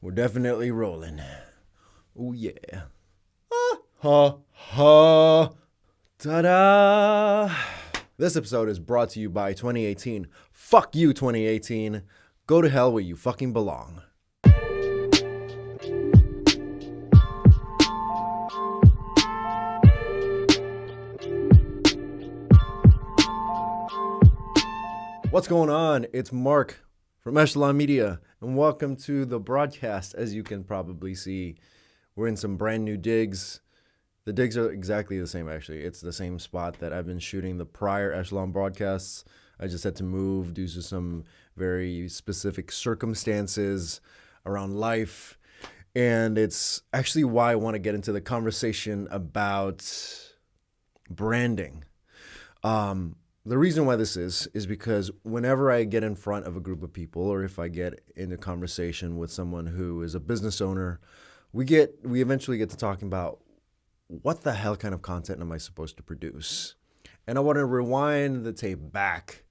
We're definitely rolling. Oh yeah. Ah, ha ha. Ta-da! This episode is brought to you by 2018. Fuck you, 2018. Go to hell where you fucking belong. What's going on? It's Mark from Echelon Media, and welcome to the broadcast. As you can probably see, we're in some brand new digs. The digs are exactly the same, actually. It's the same spot that I've been shooting the prior Echelon broadcasts. I just had to move due to some very specific circumstances around life. And it's actually why I want to get into the conversation about branding. The reason why this is because whenever I get in front of a group of people, or if I get in a conversation with someone who is a business owner, we eventually get to talking about what the hell kind of content am I supposed to produce? And I want to rewind the tape back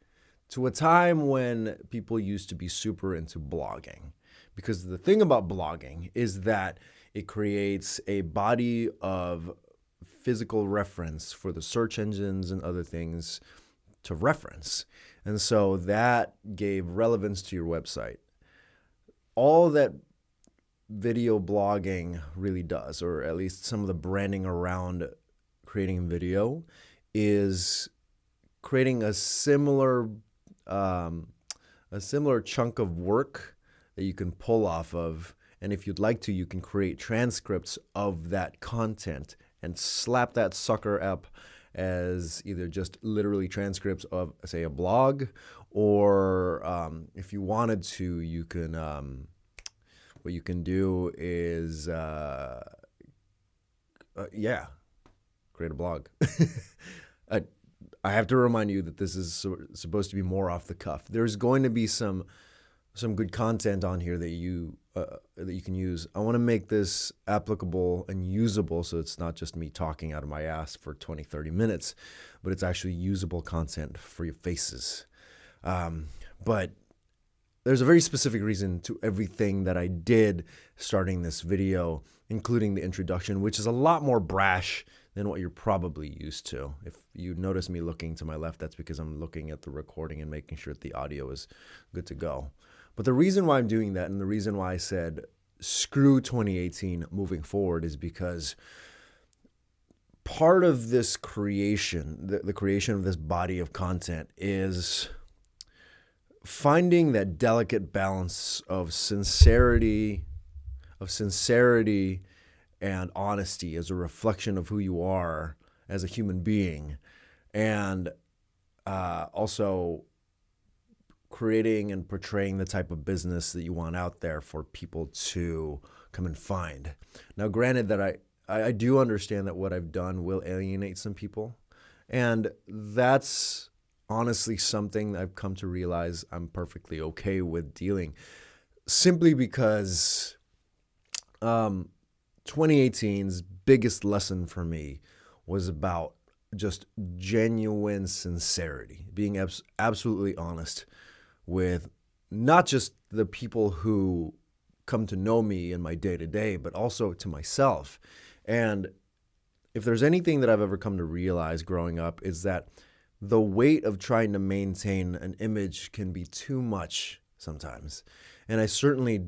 to a time when people used to be super into blogging. Because the thing about blogging is that it creates a body of physical reference for the search engines and other things to reference. And so that gave relevance to your website. All that video blogging really does, or at least some of the branding around creating video, is creating a similar chunk of work that you can pull off of. And if you'd like to, you can create transcripts of that content and slap that sucker up as either just literally transcripts of, say, a blog, or if you wanted to, you can, what you can do is, create a blog. I have to remind you that this is supposed to be more off the cuff. There's going to be some good content on here that you can use. I want to make this applicable and usable, so it's not just me talking out of my ass for 20, 30 minutes, but it's actually usable content for your faces. But there's a very specific reason to everything that I did starting this video, including the introduction, which is a lot more brash than what you're probably used to. If you notice me looking to my left, that's because I'm looking at the recording and making sure that the audio is good to go. But the reason why I'm doing that, and the reason why I said screw 2018 moving forward, is because part of this creation, the creation of this body of content, is finding that delicate balance of sincerity and honesty as a reflection of who you are as a human being, and also creating and portraying the type of business that you want out there for people to come and find. Now, granted that I do understand that what I've done will alienate some people, and that's honestly something I've come to realize I'm perfectly okay with dealing, simply because 2018's biggest lesson for me was about just genuine sincerity, being absolutely honest with not just the people who come to know me in my day-to-day, but also to myself. And if there's anything that I've ever come to realize growing up, is that the weight of trying to maintain an image can be too much sometimes. And I certainly,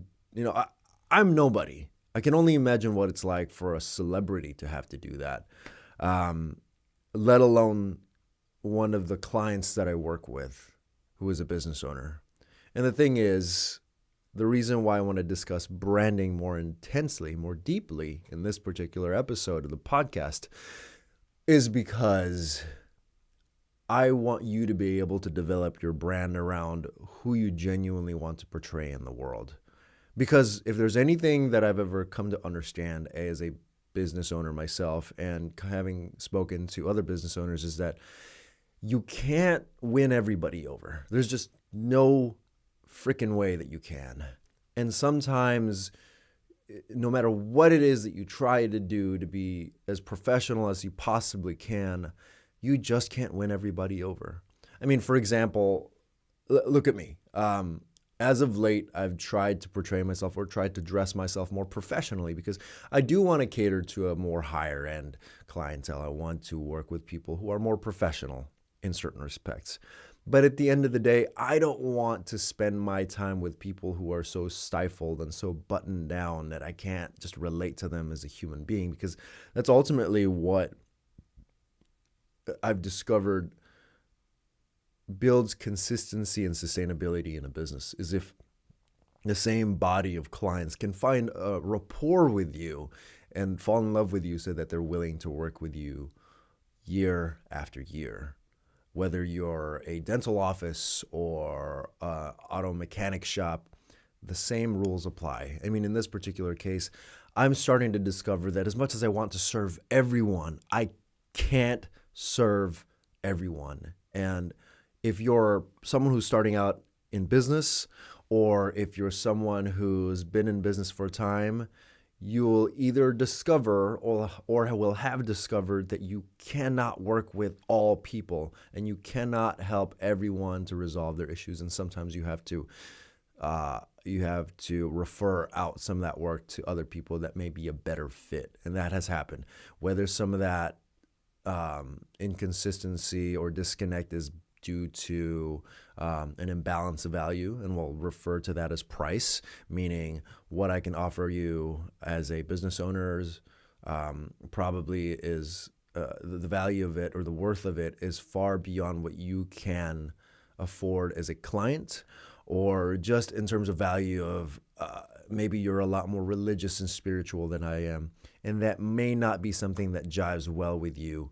I'm nobody. I can only imagine what it's like for a celebrity to have to do that, let alone one of the clients that I work with who is a business owner. And the thing is, the reason why I want to discuss branding more intensely, more deeply in this particular episode of the podcast is because I want you to be able to develop your brand around who you genuinely want to portray in the world. Because if there's anything that I've ever come to understand as a business owner myself, and having spoken to other business owners, is that you can't win everybody over. There's just no freaking way that you can. And sometimes, no matter what it is that you try to do to be as professional as you possibly can, you just can't win everybody over. I mean, for example, look at me. as of late, I've tried to portray myself or tried to dress myself more professionally because I do want to cater to a more higher end clientele. I want to work with people who are more professional in certain respects. But at the end of the day, I don't want to spend my time with people who are so stifled and so buttoned down that I can't just relate to them as a human being, because that's ultimately what I've discovered builds consistency and sustainability in a business, is if the same body of clients can find a rapport with you and fall in love with you so that they're willing to work with you year after year. Whether you're a dental office or a auto mechanic shop, the same rules apply. I mean, in this particular case, I'm starting to discover that as much as I want to serve everyone, I can't serve everyone. And if you're someone who's starting out in business, or if you're someone who's been in business for a time, you'll either discover or will have discovered that you cannot work with all people and you cannot help everyone to resolve their issues. And sometimes you have to refer out some of that work to other people that may be a better fit. And that has happened. Whether some of that inconsistency or disconnect is due to an imbalance of value, and we'll refer to that as price, meaning what I can offer you as a business owner probably is the value of it or the worth of it is far beyond what you can afford as a client, or just in terms of value of maybe you're a lot more religious and spiritual than I am, and that may not be something that jives well with you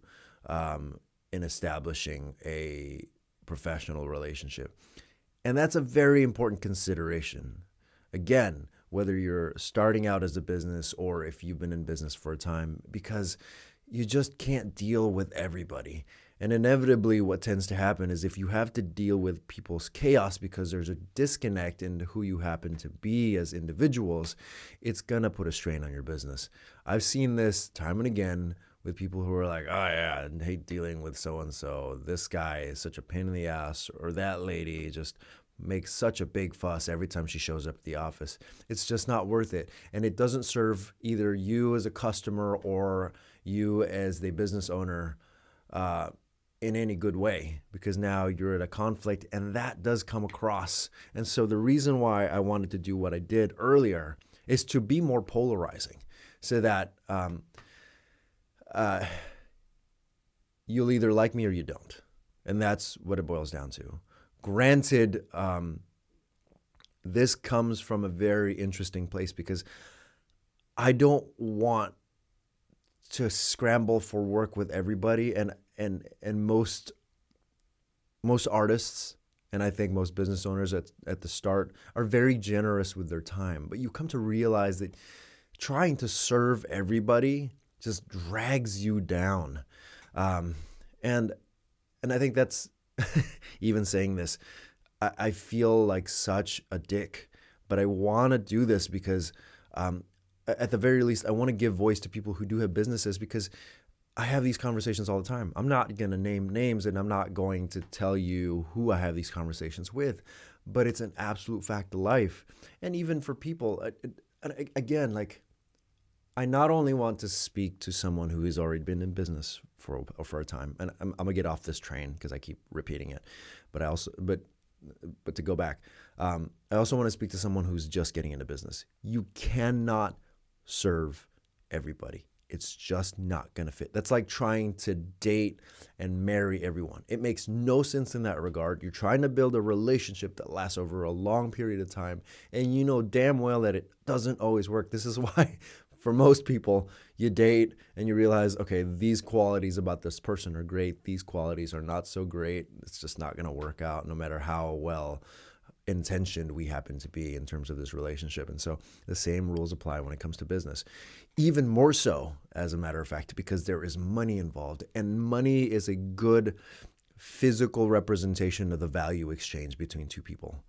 in establishing a professional relationship. And that's a very important consideration. Again, whether you're starting out as a business or if you've been in business for a time, because you just can't deal with everybody. And inevitably what tends to happen is if you have to deal with people's chaos because there's a disconnect in who you happen to be as individuals, it's going to put a strain on your business. I've seen this time and again with people who are like, oh yeah, I hate dealing with so-and-so. This guy is such a pain in the ass, or that lady just makes such a big fuss every time she shows up at the office. It's just not worth it. And it doesn't serve either you as a customer or you as the business owner in any good way, because now you're at a conflict, and that does come across. And so the reason why I wanted to do what I did earlier is to be more polarizing, so that you'll either like me or you don't. And that's what it boils down to. Granted, this comes from a very interesting place because I don't want to scramble for work with everybody, and most artists, and I think most business owners at the start, are very generous with their time. But you come to realize that trying to serve everybody just drags you down. And I think that's, even saying this, I feel like such a dick, but I want to do this because at the very least, I want to give voice to people who do have businesses, because I have these conversations all the time. I'm not going to name names, and I'm not going to tell you who I have these conversations with, but it's an absolute fact of life. And even for people, again, like, I not only want to speak to someone who has already been in business for a time, and I'm gonna get off this train because I keep repeating it, but to go back, I also want to speak to someone who's just getting into business. You cannot serve everybody. It's just not gonna fit. That's like trying to date and marry everyone. It makes no sense in that regard. You're trying to build a relationship that lasts over a long period of time, and you know damn well that it doesn't always work. This is why, for most people, you date and you realize, okay, these qualities about this person are great. These qualities are not so great. It's just not going to work out no matter how well intentioned we happen to be in terms of this relationship. And so the same rules apply when it comes to business. Even more so, as a matter of fact, because there is money involved, and money is a good physical representation of the value exchange between two people.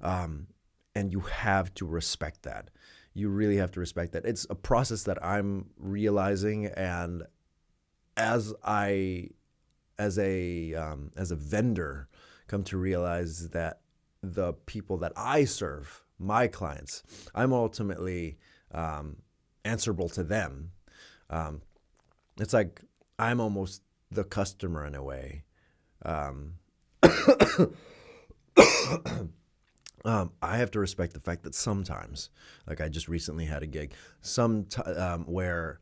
And you have to respect that. You really have to respect that. It's a process that I'm realizing, and as a vendor, come to realize that the people that I serve, my clients. I'm ultimately answerable to them. It's like I'm almost the customer in a way. I have to respect the fact that sometimes, like I just recently had a gig, where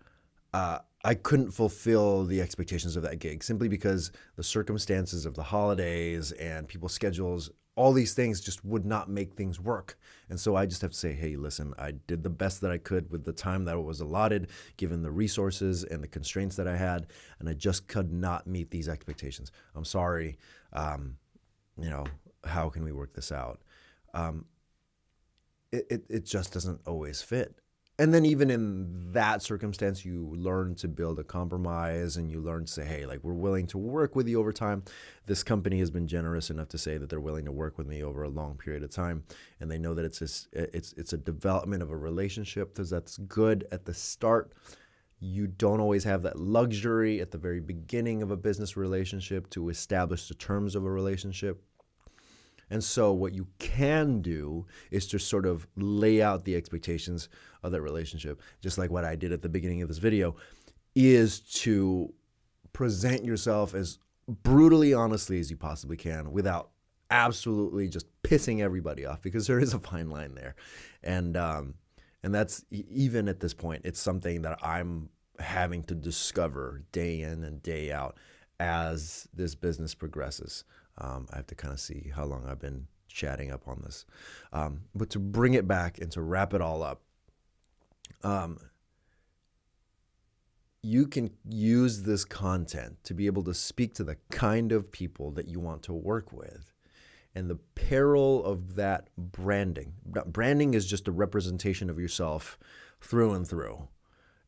I couldn't fulfill the expectations of that gig simply because the circumstances of the holidays and people's schedules, all these things just would not make things work. And so I just have to say, hey, listen, I did the best that I could with the time that was allotted, given the resources and the constraints that I had, and I just could not meet these expectations. I'm sorry. How can we work this out? It just doesn't always fit. And then even in that circumstance, you learn to build a compromise and you learn to say, hey, like we're willing to work with you over time. This company has been generous enough to say that they're willing to work with me over a long period of time. And they know that it's a development of a relationship, because that's good at the start. You don't always have that luxury at the very beginning of a business relationship to establish the terms of a relationship. And so what you can do is to sort of lay out the expectations of that relationship, just like what I did at the beginning of this video, is to present yourself as brutally honestly as you possibly can without absolutely just pissing everybody off, because there is a fine line there. And that's, even at this point, it's something that I'm having to discover day in and day out as this business progresses. I have to kind of see how long I've been chatting up on this. But to bring it back and to wrap it all up, you can use this content to be able to speak to the kind of people that you want to work with. And the peril of that branding. Branding is just a representation of yourself through and through.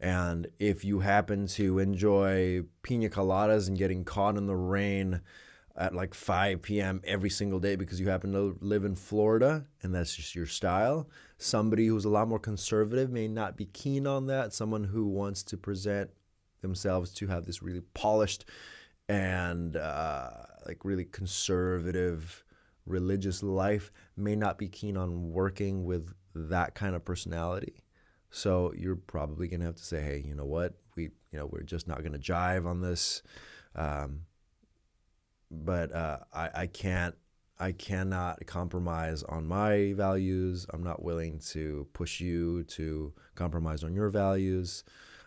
And if you happen to enjoy pina coladas and getting caught in the rain at like 5 p.m. every single day because you happen to live in Florida and that's just your style, somebody who's a lot more conservative may not be keen on that. Someone who wants to present themselves to have this really polished and like really conservative religious life may not be keen on working with that kind of personality. So you're probably going to have to say, hey, you know what? We're just not going to jive on this. But I cannot compromise on my values. I'm not willing to push you to compromise on your values.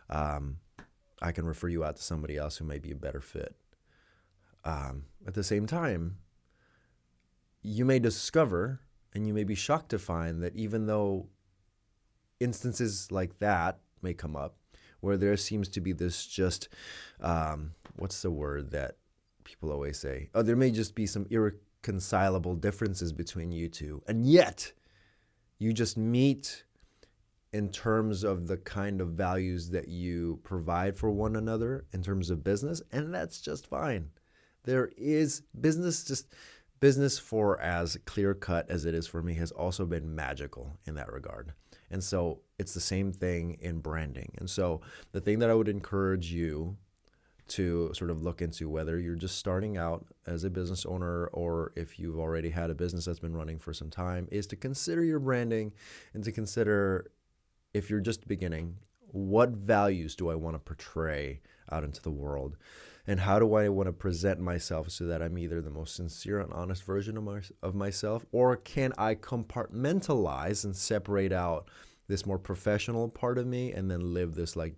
I can refer you out to somebody else who may be a better fit. At the same time, you may discover, and you may be shocked to find, that even though instances like that may come up, where there seems to be this just, what's the word that people always say? Oh, there may just be some irreconcilable differences between you two. And yet, you just meet in terms of the kind of values that you provide for one another in terms of business, and that's just fine. There is business for as clear-cut as it is for me has also been magical in that regard. And so it's the same thing in branding. And so the thing that I would encourage you to sort of look into, whether you're just starting out as a business owner or if you've already had a business that's been running for some time, is to consider your branding and to consider, if you're just beginning, what values do I want to portray out into the world? And how do I want to present myself so that I'm either the most sincere and honest version of myself, or can I compartmentalize and separate out this more professional part of me and then live this like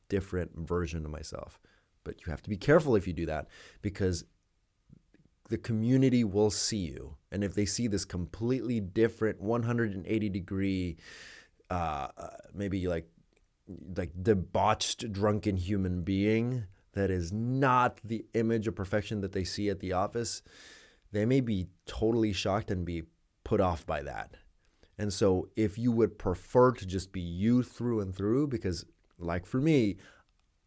different version of myself? But you have to be careful if you do that, because the community will see you. And if they see this completely different 180 degree, maybe like debauched, drunken human being that is not the image of perfection that they see at the office, they may be totally shocked and be put off by that. And so if you would prefer to just be you through and through, because like for me,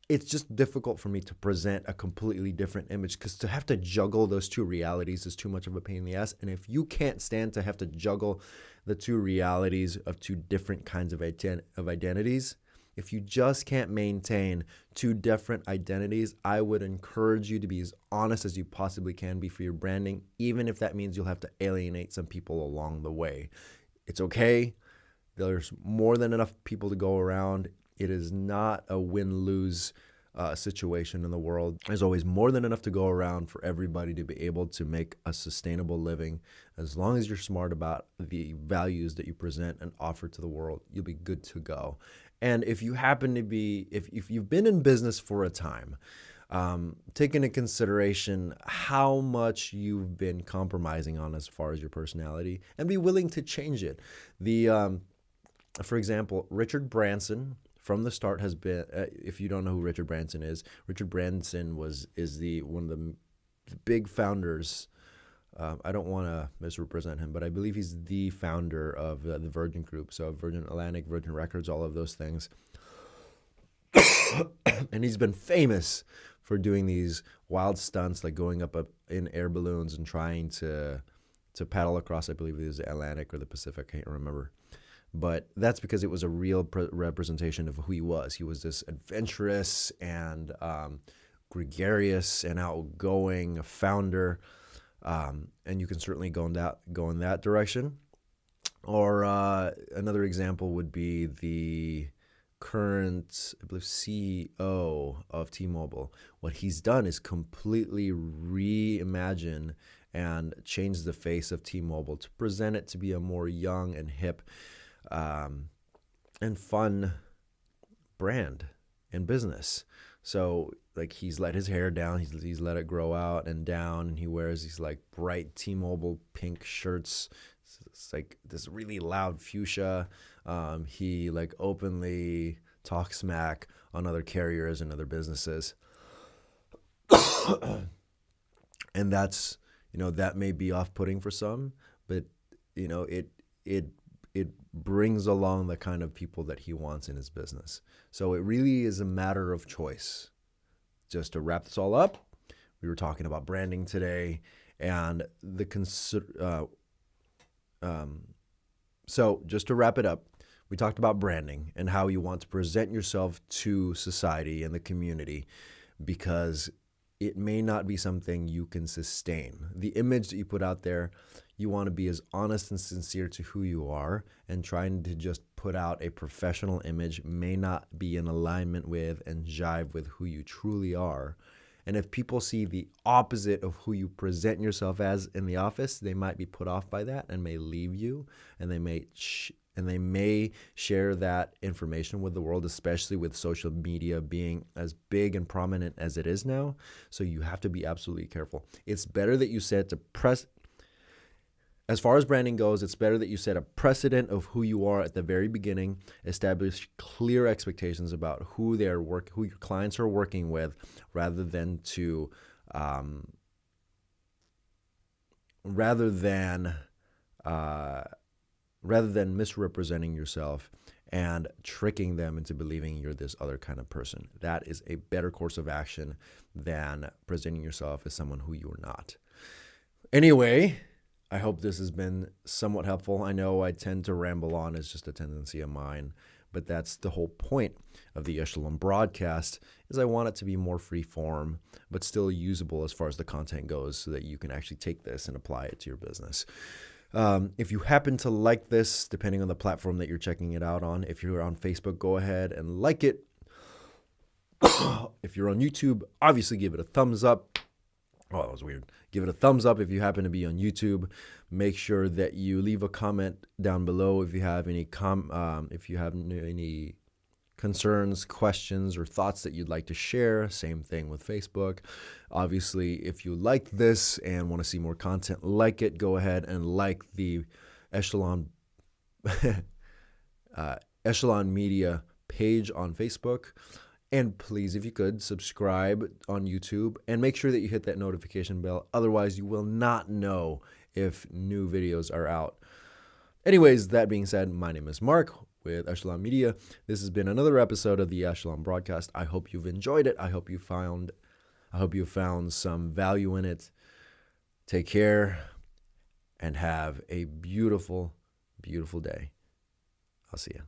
it's just difficult for me to present a completely different image, because to have to juggle those two realities is too much of a pain in the ass. And if you can't stand to have to juggle the two realities of two different kinds of identities, If you just can't maintain two different identities, I would encourage you to be as honest as you possibly can be for your branding, even if that means you'll have to alienate some people along the way. It's okay. There's more than enough people to go around. It is not a win-lose situation in the world. There's always more than enough to go around for everybody to be able to make a sustainable living. As long as you're smart about the values that you present and offer to the world, you'll be good to go. And if you happen to be, if you've been in business for a time, take into consideration how much you've been compromising on as far as your personality, and be willing to change it. For example, Richard Branson from the start has been, if you don't know who Richard Branson is is one of the big founders. I don't want to misrepresent him, but I believe he's the founder of the Virgin Group, so Virgin Atlantic, Virgin Records, all of those things. And he's been famous for doing these wild stunts, like going up in air balloons and trying to paddle across, I believe it was the Atlantic or the Pacific, I can't remember. But that's because it was a real representation of who he was. He was this adventurous and gregarious and outgoing founder. And you can certainly go in that direction. Or another example would be the current, I believe, CEO of T-Mobile. What he's done is completely reimagine and change the face of T-Mobile to present it to be a more young and hip and fun brand in business. So like he's let his hair down, he's let it grow out and down, and he wears these like bright T-Mobile pink shirts. It's like this really loud fuchsia. He like openly talks smack on other carriers and other businesses. And that's, that may be off-putting for some, but it brings along the kind of people that he wants in his business. So it really is a matter of choice. Just to wrap this all up, we were talking about branding today, and so just to wrap it up, we talked about branding and how you want to present yourself to society and the community, because it may not be something you can sustain. The image that you put out there, you want to be as honest and sincere to who you are, and trying to just put out a professional image may not be in alignment with and jive with who you truly are. And if people see the opposite of who you present yourself as in the office, they might be put off by that and may leave you, and they may share that information with the world, especially with social media being as big and prominent as it is now. So you have to be absolutely careful. It's better that you set as far as branding goes, it's better that you set a precedent of who you are at the very beginning, establish clear expectations about who your clients are working with, rather than misrepresenting yourself and tricking them into believing you're this other kind of person. That is a better course of action than presenting yourself as someone who you're not. Anyway, I hope this has been somewhat helpful. I know I tend to ramble on, it's just a tendency of mine, but that's the whole point of the Echelon broadcast, is I want it to be more free form, but still usable as far as the content goes, so that you can actually take this and apply it to your business. If you happen to like this, depending on the platform that you're checking it out on, if you're on Facebook, go ahead and like it. If you're on YouTube, obviously give it a thumbs up. Oh, that was weird. Give it a thumbs up if you happen to be on YouTube. Make sure that you leave a comment down below if you have any any concerns, questions, or thoughts that you'd like to share. Same thing with Facebook. Obviously, if you like this and want to see more content like it, go ahead and like the Echelon Echelon Media page on Facebook. And please, if you could, subscribe on YouTube and make sure that you hit that notification bell. Otherwise, you will not know if new videos are out. Anyways, that being said, my name is Mark with Echelon Media. This has been another episode of the Echelon broadcast. I hope you've enjoyed it. I hope you found some value in it. Take care and have a beautiful, beautiful day. I'll see you.